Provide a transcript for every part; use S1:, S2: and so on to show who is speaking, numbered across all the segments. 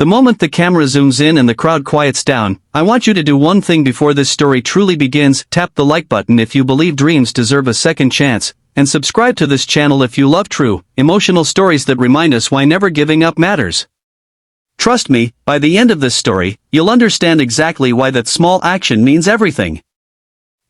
S1: The moment the camera zooms in and the crowd quiets down, I want you to do one thing before this story truly begins. Tap the like button if you believe dreams deserve a second chance, and subscribe to this channel if you love true, emotional stories that remind us why never giving up matters. Trust me, by the end of this story, you'll understand exactly why that small action means everything.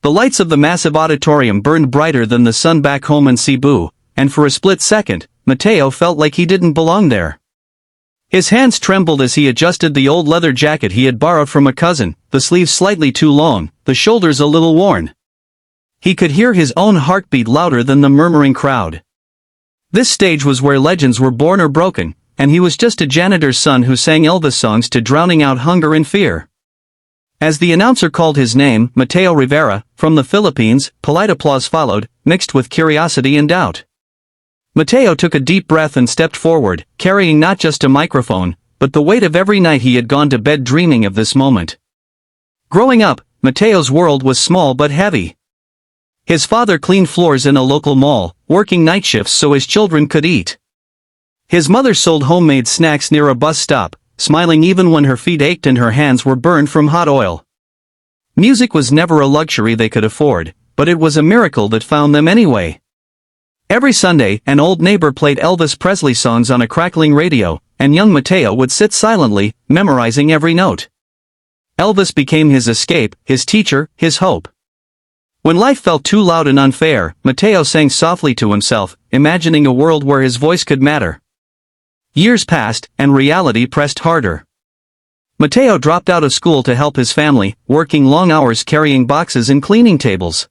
S1: The lights of the massive auditorium burned brighter than the sun back home in Cebu, and for a split second, Mateo felt like he didn't belong there. His hands trembled as he adjusted the old leather jacket he had borrowed from a cousin, the sleeves slightly too long, the shoulders a little worn. He could hear his own heartbeat louder than the murmuring crowd. This stage was where legends were born or broken, and he was just a janitor's son who sang Elvis songs to drowning out hunger and fear. As the announcer called his name, Mateo Rivera, from the Philippines, polite applause followed, mixed with curiosity and doubt. Mateo took a deep breath and stepped forward, carrying not just a microphone, but the weight of every night he had gone to bed dreaming of this moment. Growing up, Mateo's world was small but heavy. His father cleaned floors in a local mall, working night shifts so his children could eat. His mother sold homemade snacks near a bus stop, smiling even when her feet ached and her hands were burned from hot oil. Music was never a luxury they could afford, but it was a miracle that found them anyway. Every Sunday, an old neighbor played Elvis Presley songs on a crackling radio, and young Mateo would sit silently, memorizing every note. Elvis became his escape, his teacher, his hope. When life felt too loud and unfair, Mateo sang softly to himself, imagining a world where his voice could matter. Years passed, and reality pressed harder. Mateo dropped out of school to help his family, working long hours carrying boxes and cleaning tables.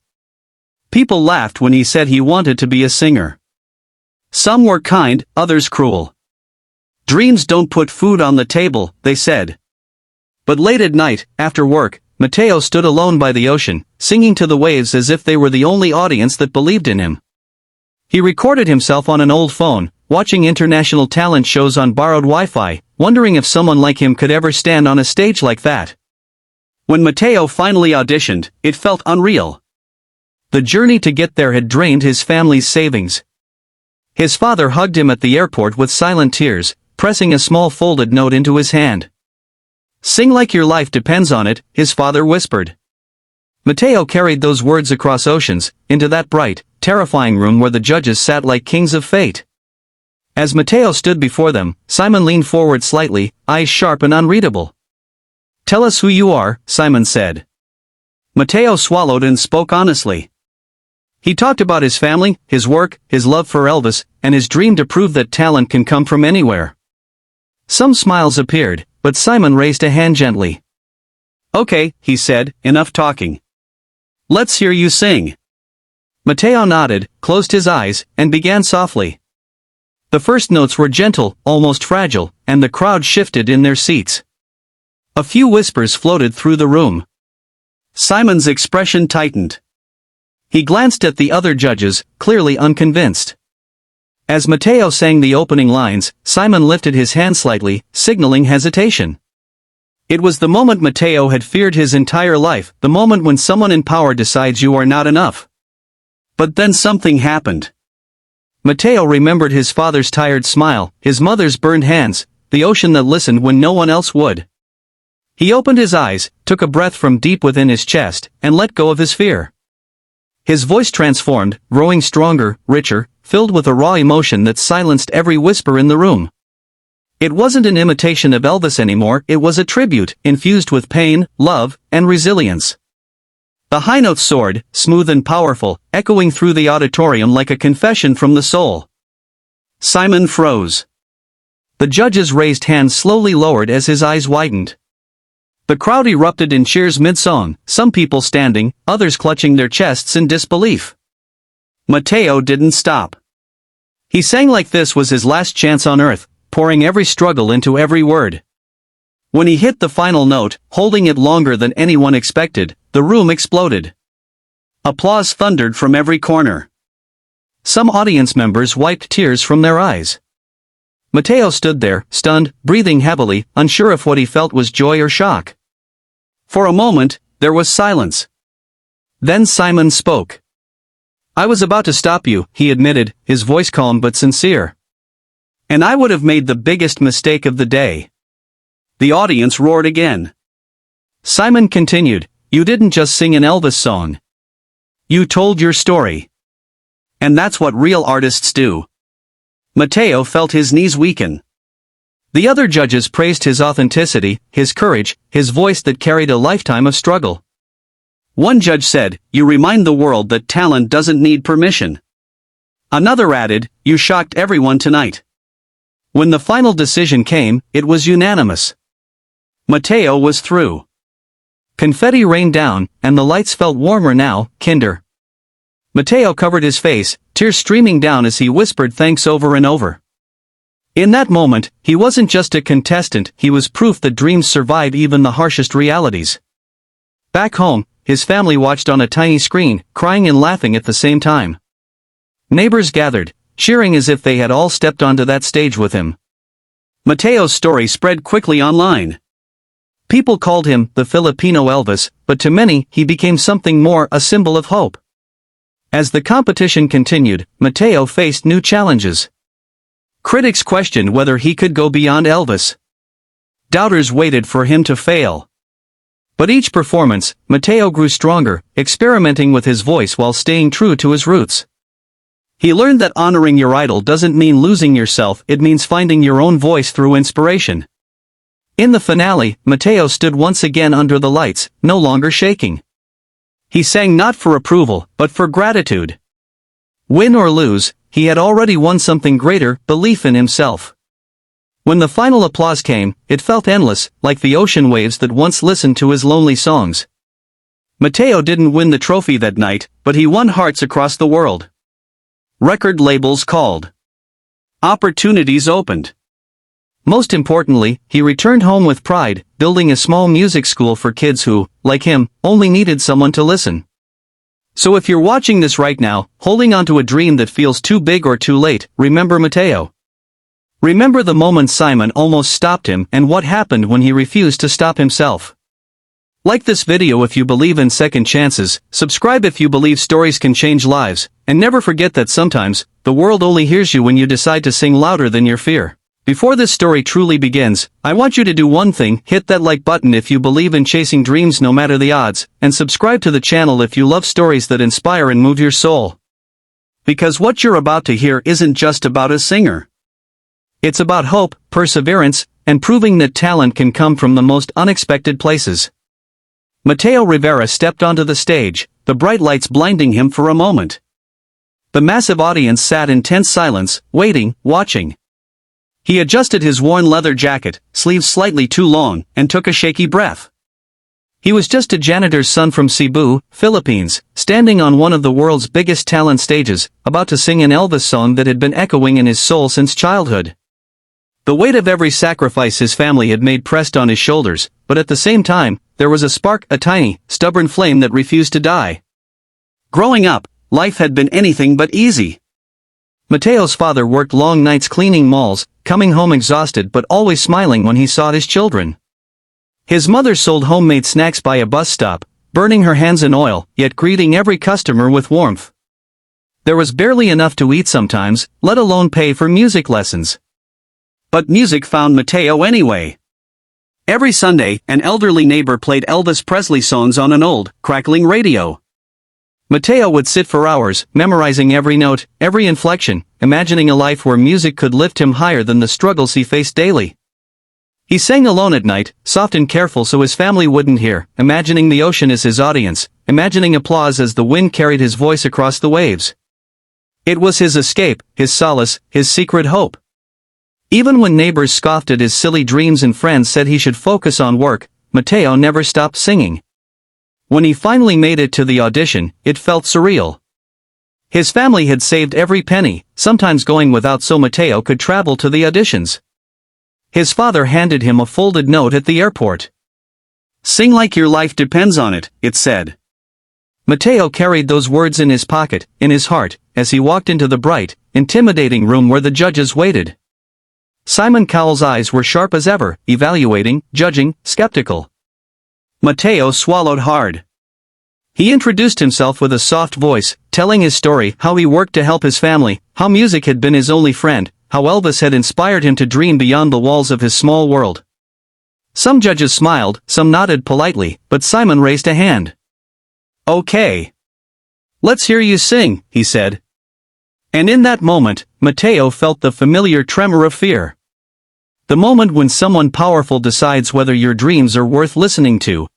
S1: People laughed when he said he wanted to be a singer. Some were kind, others cruel. Dreams don't put food on the table, they said. But late at night, after work, Mateo stood alone by the ocean, singing to the waves as if they were the only audience that believed in him. He recorded himself on an old phone, watching international talent shows on borrowed Wi-Fi, wondering if someone like him could ever stand on a stage like that. When Mateo finally auditioned, it felt unreal. The journey to get there had drained his family's savings. His father hugged him at the airport with silent tears, pressing a small folded note into his hand. "Sing like your life depends on it," his father whispered. Mateo carried those words across oceans, into that bright, terrifying room where the judges sat like kings of fate. As Mateo stood before them, Simon leaned forward slightly, eyes sharp and unreadable. "Tell us who you are," Simon said. Mateo swallowed and spoke honestly. He talked about his family, his work, his love for Elvis, and his dream to prove that talent can come from anywhere. Some smiles appeared, but Simon raised a hand gently. "Okay," he said, "enough talking. Let's hear you sing." Mateo nodded, closed his eyes, and began softly. The first notes were gentle, almost fragile, and the crowd shifted in their seats. A few whispers floated through the room. Simon's expression tightened. He glanced at the other judges, clearly unconvinced. As Mateo sang the opening lines, Simon lifted his hand slightly, signaling hesitation. It was the moment Mateo had feared his entire life, the moment when someone in power decides you are not enough. But then something happened. Mateo remembered his father's tired smile, his mother's burned hands, the ocean that listened when no one else would. He opened his eyes, took a breath from deep within his chest, and let go of his fear. His voice transformed, growing stronger, richer, filled with a raw emotion that silenced every whisper in the room. It wasn't an imitation of Elvis anymore, it was a tribute, infused with pain, love, and resilience. The high notes soared, smooth and powerful, echoing through the auditorium like a confession from the soul. Simon froze. The judges' raised hands slowly lowered as his eyes widened. The crowd erupted in cheers mid-song, some people standing, others clutching their chests in disbelief. Mateo didn't stop. He sang like this was his last chance on earth, pouring every struggle into every word. When he hit the final note, holding it longer than anyone expected, the room exploded. Applause thundered from every corner. Some audience members wiped tears from their eyes. Mateo stood there, stunned, breathing heavily, unsure if what he felt was joy or shock. For a moment, there was silence. Then Simon spoke. "I was about to stop you," he admitted, his voice calm but sincere. "And I would have made the biggest mistake of the day.
S2: The audience roared again.
S1: Simon continued, "You didn't just sing an Elvis song. You told your story."
S2: And that's what real artists do. Mateo felt his knees weaken.
S1: The other judges praised his authenticity, his courage, his voice that carried a lifetime of struggle.
S2: One judge said, "You remind the world that talent doesn't need permission." Another added, "You shocked everyone tonight."
S1: When the final decision came, it was unanimous.
S2: Mateo was through.
S1: Confetti rained down, and the lights felt warmer now, kinder. Mateo covered his face, tears streaming down as he whispered thanks over and over. In that moment, he wasn't just a contestant, he was proof that dreams survive even the harshest realities. Back home, his family watched on a tiny screen, crying and laughing at the same time. Neighbors gathered, cheering as if they had all stepped onto that stage with him.
S2: Mateo's story spread quickly online.
S1: People called him the Filipino Elvis, but to many, he became something more, a symbol of hope. As the competition continued, Mateo faced new challenges. Critics questioned whether he could go beyond Elvis. Doubters waited for him to fail. But each performance, Mateo grew stronger, experimenting with his voice while staying true to his roots. He learned that honoring your idol doesn't mean losing yourself, it means finding your own voice through inspiration. In the finale, Mateo stood once again under the lights, no longer shaking. He sang not for approval, but for gratitude. Win or lose, he had already won something greater, belief in himself. When the final applause came, it felt endless, like the ocean waves that once listened to his lonely songs. Mateo didn't win the trophy that night, but he won hearts across the world. Record labels called. Opportunities opened. Most importantly, he returned home with pride, building a small music school for kids who, like him, only needed someone to listen. So if you're watching this right now, holding on to a dream that feels too big or too late, remember Mateo. Remember the moment Simon almost stopped him and what happened when he refused to stop himself. Like this video if you believe in second chances, subscribe if you believe stories can change lives, and never forget that sometimes, the world only hears you when you decide to sing louder than your fear. Before this story truly begins, I want you to do one thing: hit that like button if you believe in chasing dreams no matter the odds, and subscribe to the channel if you love stories that inspire and move your soul. Because what you're about to hear isn't just about a singer. It's about hope, perseverance, and proving that talent can come from the most unexpected places. Mateo Rivera stepped onto the stage, the bright lights blinding him for a moment. The massive audience sat in tense silence, waiting, watching. He adjusted his worn leather jacket, sleeves slightly too long, and took a shaky breath. He was just a janitor's son from Cebu, Philippines, standing on one of the world's biggest talent stages, about to sing an Elvis song that had been echoing in his soul since childhood. The weight of every sacrifice his family had made pressed on his shoulders, but at the same time, there was a spark, a tiny, stubborn flame that refused to die. Growing up, life had been anything but easy. Mateo's father worked long nights cleaning malls, coming home exhausted but always smiling when he saw his children. His mother sold homemade snacks by a bus stop, burning her hands in oil, yet greeting every customer with warmth. There was barely enough to eat sometimes, let alone pay for music lessons. But music found Mateo anyway. Every Sunday, an elderly neighbor played Elvis Presley songs on an old, crackling radio. Mateo would sit for hours, memorizing every note, every inflection, imagining a life where music could lift him higher than the struggles he faced daily. He sang alone at night, soft and careful so his family wouldn't hear, imagining the ocean as his audience, imagining applause as the wind carried his voice across the waves. It was his escape, his solace, his secret hope. Even when neighbors scoffed at his silly dreams and friends said he should focus on work, Mateo never stopped singing. When he finally made it to the audition, it felt surreal. His family had saved every penny, sometimes going without so Mateo could travel to the auditions. His father handed him a folded note at the airport. "Sing like your life depends on it," it said. Mateo carried those words in his pocket, in his heart, as he walked into the bright, intimidating room where the judges waited. Simon Cowell's eyes were sharp as ever, evaluating, judging, skeptical. Mateo swallowed hard. He introduced himself with a soft voice, telling his story, how he worked to help his family, how music had been his only friend, how Elvis had inspired him to dream beyond the walls of his small world. Some judges smiled, some nodded politely, but Simon raised a hand. "Okay. Let's hear you sing," he said. And in that moment, Mateo felt the familiar tremor of fear. The moment when someone powerful decides whether your dreams are worth listening to.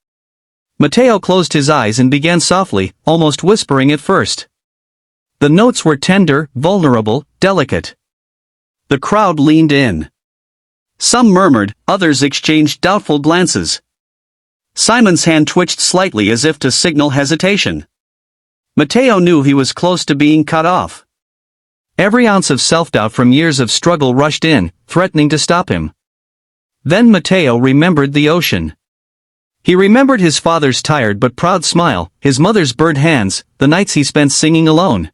S1: Mateo closed his eyes and began softly, almost whispering at first. The notes were tender, vulnerable, delicate. The crowd leaned in. Some murmured, others exchanged doubtful glances. Simon's hand twitched slightly as if to signal hesitation. Mateo knew he was close to being cut off. Every ounce of self-doubt from years of struggle rushed in, threatening to stop him. Then Mateo remembered the ocean. He remembered his father's tired but proud smile, his mother's burnt hands, the nights he spent singing alone.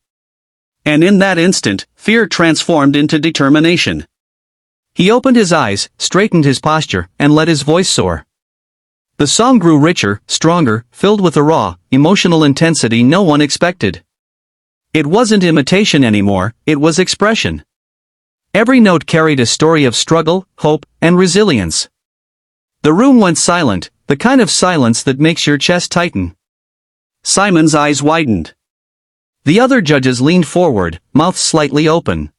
S1: And in that instant, fear transformed into determination. He opened his eyes, straightened his posture, and let his voice soar. The song grew richer, stronger, filled with a raw, emotional intensity no one expected. It wasn't imitation anymore, it was expression. Every note carried a story of struggle, hope, and resilience. The room went silent, the kind of silence that makes your chest tighten. Simon's eyes widened. The other judges leaned forward, mouths slightly open.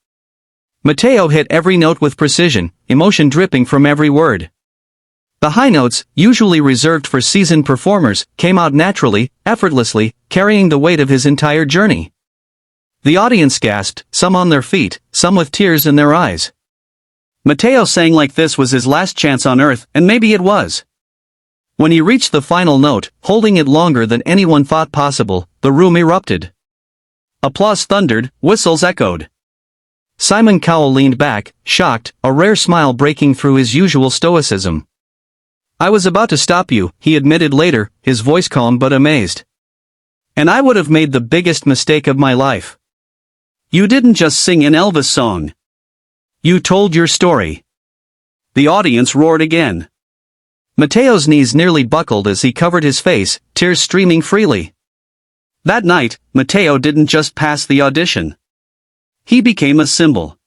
S1: Mateo hit every note with precision, emotion dripping from every word. The high notes, usually reserved for seasoned performers, came out naturally, effortlessly, carrying the weight of his entire journey. The audience gasped, some on their feet, some with tears in their eyes. Mateo sang like this was his last chance on earth, and maybe it was. When he reached the final note, holding it longer than anyone thought possible, the room erupted. Applause thundered, whistles echoed. Simon Cowell leaned back, shocked, a rare smile breaking through his usual stoicism. "I was about to stop you," he admitted later, his voice calm but amazed. "And I would have made the biggest mistake of my life. You didn't just sing an Elvis song. You told your story." The audience roared again. Mateo's knees nearly buckled as he covered his face, tears streaming freely. That night, Mateo didn't just pass the audition. He became a symbol.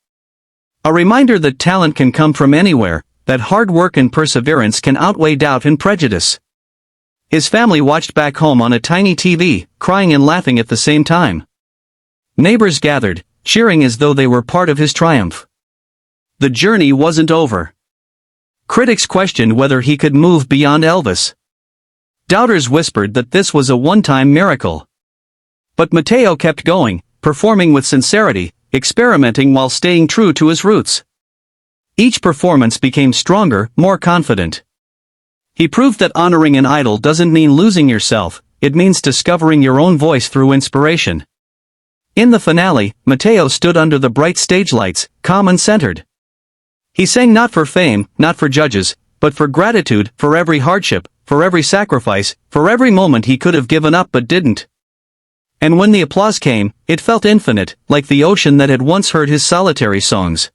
S1: A reminder that talent can come from anywhere, that hard work and perseverance can outweigh doubt and prejudice. His family watched back home on a tiny TV, crying and laughing at the same time. Neighbors gathered, cheering as though they were part of his triumph. The journey wasn't over. Critics questioned whether he could move beyond Elvis. Doubters whispered that this was a one-time miracle. But Mateo kept going, performing with sincerity, experimenting while staying true to his roots. Each performance became stronger, more confident. He proved that honoring an idol doesn't mean losing yourself, it means discovering your own voice through inspiration. In the finale, Mateo stood under the bright stage lights, calm and centered. He sang not for fame, not for judges, but for gratitude, for every hardship, for every sacrifice, for every moment he could have given up but didn't. And when the applause came, it felt infinite, like the ocean that had once heard his solitary songs.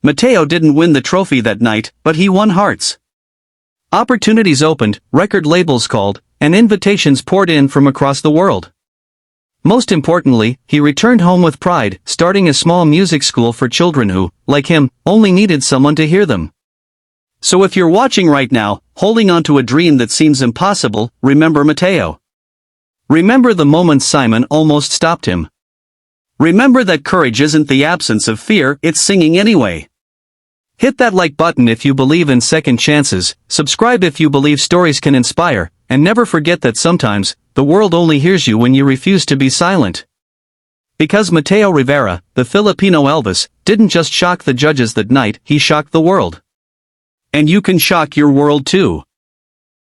S1: Mateo didn't win the trophy that night, but he won hearts. Opportunities opened, record labels called, and invitations poured in from across the world. Most importantly, he returned home with pride, starting a small music school for children who, like him, only needed someone to hear them. So if you're watching right now, holding on to a dream that seems impossible, remember Mateo. Remember the moments Simon almost stopped him. Remember that courage isn't the absence of fear, it's singing anyway. Hit that like button if you believe in second chances, subscribe if you believe stories can inspire, and never forget that sometimes, the world only hears you when you refuse to be silent. Because Mateo Rivera, the Filipino Elvis, didn't just shock the judges that night, he shocked the world. And you can shock your world too.